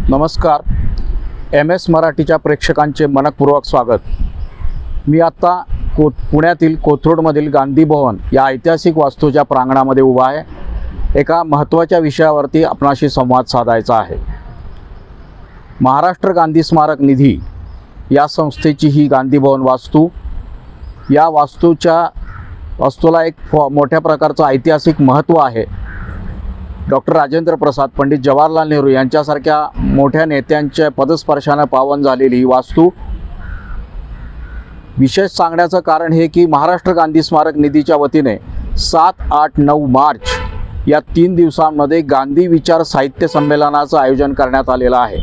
नमस्कार. MS मराठीच्या प्रेक्षकांचे मनपूर्वक स्वागत. मी आता पुण्यातील कोथरूडमधील गांधी भवन या ऐतिहासिक वास्तूच्या प्रांगणामध्ये उभा आहे. एका महत्त्वाच्या विषयावरती आपणाशी संवाद साधायचा आहे. महाराष्ट्र गांधी स्मारक निधी या संस्थेची ही गांधी भवन वास्तू, या वास्तूला एक मोठ्या प्रकारचं ऐतिहासिक महत्त्व आहे. डॉक्टर राजेंद्र प्रसाद, पंडित जवाहरलाल नेहरू यांच्यासारख्या मोठ्या नेत्यांच्या पदस्पर्शाने पावन झालेली ही वास्तू. विशेष सांगण्याचं कारण हे की महाराष्ट्र गांधी स्मारक निधीच्या वतीने 7, 8, 9 मार्च या 3 दिवसांमध्ये गांधी विचार साहित्य संमेलनाचं आयोजन करण्यात आलेलं आहे.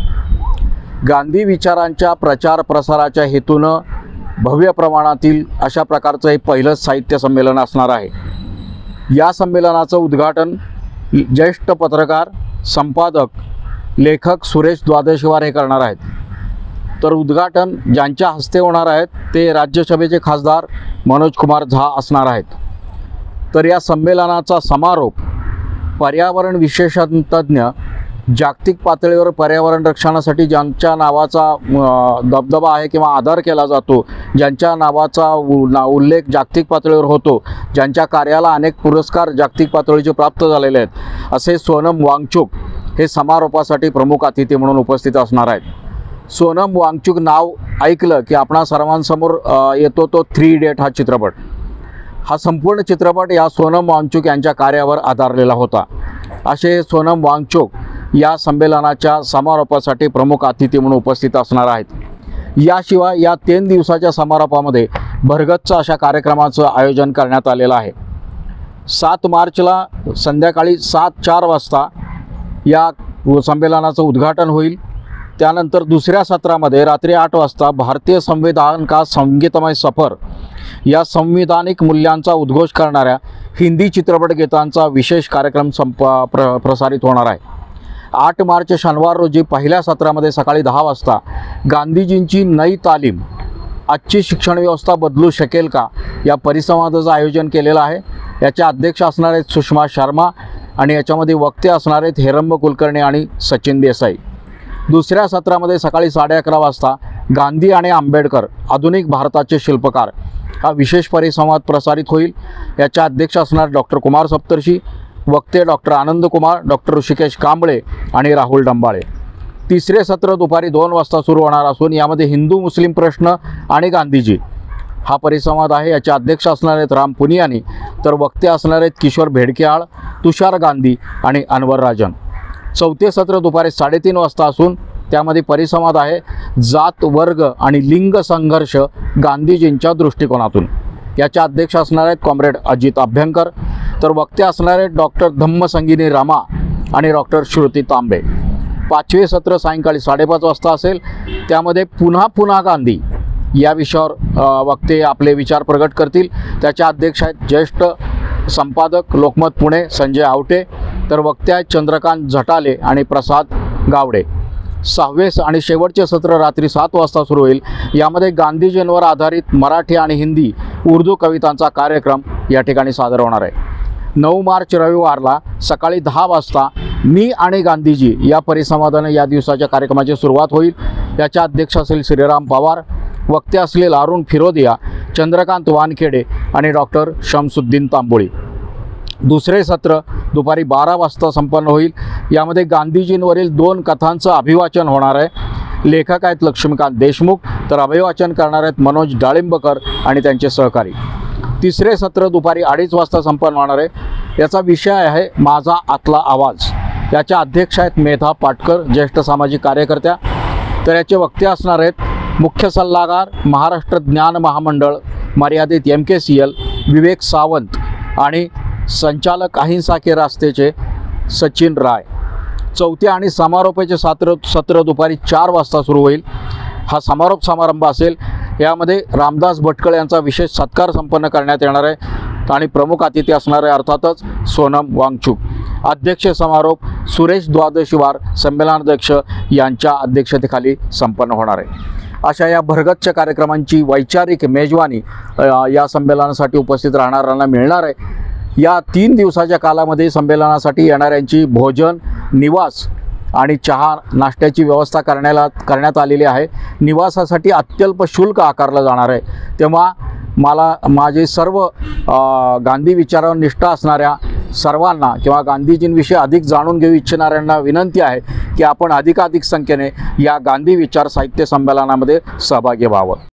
गांधी विचारांच्या प्रचार प्रसाराच्या हेतूनं भव्य प्रमाणातील अशा प्रकारचं हे पहिलंच साहित्य संमेलन असणार आहे. या संमेलनाचं उद्घाटन ज्येष्ठ पत्रकार, संपादक, लेखक सुरेश द्वादशीवार हे करणार आहेत. तर उद्घाटन ज्यांच्या हस्ते होणार आहेत ते राज्यसभेचे खासदार मनोज कुमार झा असणार आहेत. तर या संमेलनाचा समारोप पर्यावरण विशेषज्ञ, जागतिक पातळीवर पर्यावरण रक्षणासाठी ज्यांच्या नावाचा दबदबा आहे किंवा आदर केला जातो, ज्यांच्या नावाचा उल्लेख जागतिक पातळीवर होतो, ज्यांच्या कार्याला अनेक पुरस्कार जागतिक पातळीचे प्राप्त झालेले आहेत, असे सोनम वांगचुक हे समारोपासाठी प्रमुख अतिथी म्हणून उपस्थित असणार आहेत. सोनम वांगचुक नाव ऐकलं की आपणा सर्वांसमोर येतो तो 3 इडियट हा चित्रपट. हा संपूर्ण चित्रपट या सोनम वांगचुक यांच्या कार्यावर आधारलेला होता. असे सोनम वांगचुक या संमेलनाच्या समारोपासाठी प्रमुख अतिथी म्हणून उपस्थित असणार आहेत. याशिवाय या 3 दिवसाच्या समारोपामध्ये भरगच्च अशा कार्यक्रमाचं आयोजन करण्यात आलेलं आहे. 7 मार्चला संध्याकाळी 7:04 वाजता या संमेलनाचं उद्घाटन होईल. त्यानंतर दुसऱ्या सत्रामध्ये रात्री 8 वाजता भारतीय संविधान का संगीतमय सफर या संविधानिक मूल्यांचा उद्घोष करणाऱ्या हिंदी चित्रपटगीतांचा विशेष कार्यक्रम प्रसारित होणार आहे. 8 मार्च शनिवार रोजी पहिल्या सत्रामध्ये सकाळी 10 वाजता गांधीजींची नई तालीम, आजची शिक्षण व्यवस्था बदलू शकेल का या परिसंवादाचं आयोजन केलेलं आहे. याचे अध्यक्ष असणार आहेत सुषमा शर्मा आणि याच्यामध्ये वक्ते असणार आहेत हेरंब कुलकर्णी आणि सचिन देसाई. दुसऱ्या सत्रामध्ये सकाळी 11:30 वाजता गांधी आणि आंबेडकर, आधुनिक भारताचे शिल्पकार हा विशेष परिसंवाद प्रसारित होईल. याच्या अध्यक्ष असणार डॉक्टर कुमार सप्तर्षी, वक्ते डॉक्टर आनंद कुमार, डॉक्टर ऋषिकेश कांबळे आणि राहुल डंबाळे. तिसरे सत्र दुपारी 2 वाजता सुरू होणार असून यामध्ये हिंदू मुस्लिम प्रश्न आणि गांधीजी हा परिसंवाद आहे. याचे अध्यक्ष असणार आहेत राम पुनियानी, तर वक्ते असणार आहेत किशोर भेडकेआळ, तुषार गांधी आणि अनवर राजन. चौथे सत्र दुपारी 3:30 वाजता असून त्यामध्ये परिसंवाद आहे जात, वर्ग आणि लिंग संघर्ष गांधीजींच्या दृष्टिकोनातून. याचे अध्यक्ष असणार आहेत कॉम्रेड अजित अभ्यंकर, तर वक्ते असणार आहेत डॉक्टर धम्मसंगिनी रमा आणि डॉक्टर श्रुती तांबे. 5वे सत्र सायंकाळी 5:30 वाजता असेल. त्यामध्ये पुन्हा गांधी या विषयावर वक्ते आपले विचार प्रगट करतील. त्याचे अध्यक्ष आहेत ज्येष्ठ संपादक लोकमत पुणे संजय आवटे, तर वक्ते आहेत चंद्रकांत झटाले आणि प्रसाद गावडे. 6वे आणि शेवटचे सत्र रात्री 7 वाजता सुरू होईल. यामध्ये गांधीजींवर आधारित मराठी आणि हिंदी, उर्दू कवितांचा कार्यक्रम या ठिकाणी सादर होणार आहे. 9 मार्च रविवारला सकाळी 10 वाजता मी आणि गांधीजी या परिसंवादाने या दिवसाच्या कार्यक्रमाची सुरुवात होईल. याच्या अध्यक्ष असेल श्रीराम पवार, वक्ते असलेले अरुण फिरोदिया, चंद्रकांत वानखेडे आणि डॉक्टर शमसुद्दीन तांबोळी. दुसरे सत्र दुपारी 12 वाजता संपन्न होईल. यामध्ये गांधीजींवरील 2 कथांचं अभिवाचन होणार आहे. लेखक आहेत लक्ष्मीकांत देशमुख, तर अभिवाचन करणार आहेत मनोज डाळिंबकर आणि त्यांचे सहकारी. तिसरे सत्र दुपारी 2:30 वाजता संपन्न होणार आहे. याचा विषय आहे माझा आतला आवाज. याच्या अध्यक्ष आहेत मेधा पाटकर, ज्येष्ठ सामाजिक कार्यकर्त्या, तर याचे वक्ते असणार आहेत मुख्य सल्लागार महाराष्ट्र ज्ञान महामंडळ मर्यादित MKCL विवेक सावंत आणि संचालक अहिंसा के रास्तेचे सचिन राय. चौथे आणि समारोपाचे सत्र दुपारी 4 वाजता सुरू होईल. हा समारोप समारंभ असेल. यामध्ये रामदास भटकळ यांचा विशेष सत्कार संपन्न करण्यात येणार आहे आणि प्रमुख अतिथी असणारे अर्थातच सोनम वांगचुक. अध्यक्ष समारोप सुरेश द्वादशीवार संमेलनाध्यक्ष यांच्या अध्यक्षतेखाली संपन्न होणार आहे. अशा या भरगच्च कार्यक्रमांची वैचारिक मेजवानी या संमेलनासाठी उपस्थित राहणाऱ्यांना मिळणार आहे. या 3 दिवसाच्या कालामध्ये संमेलनासाठी येणाऱ्यांची भोजन, निवास आणि चहा नाश्त्याची व्यवस्था करण्यात आलेली आहे. निवासासाठी अत्यल्प शुल्क आकारलं जाणार आहे. तेव्हा मला माझे सर्व गांधी विचारावर निष्ठा असणाऱ्या सर्वांना किंवा गांधीजींविषयी अधिक जाणून घेऊ इच्छिणाऱ्यांना विनंती आहे की आपण अधिकाधिक संख्येने या गांधी विचार साहित्य संमेलनामध्ये सहभागी व्हावं.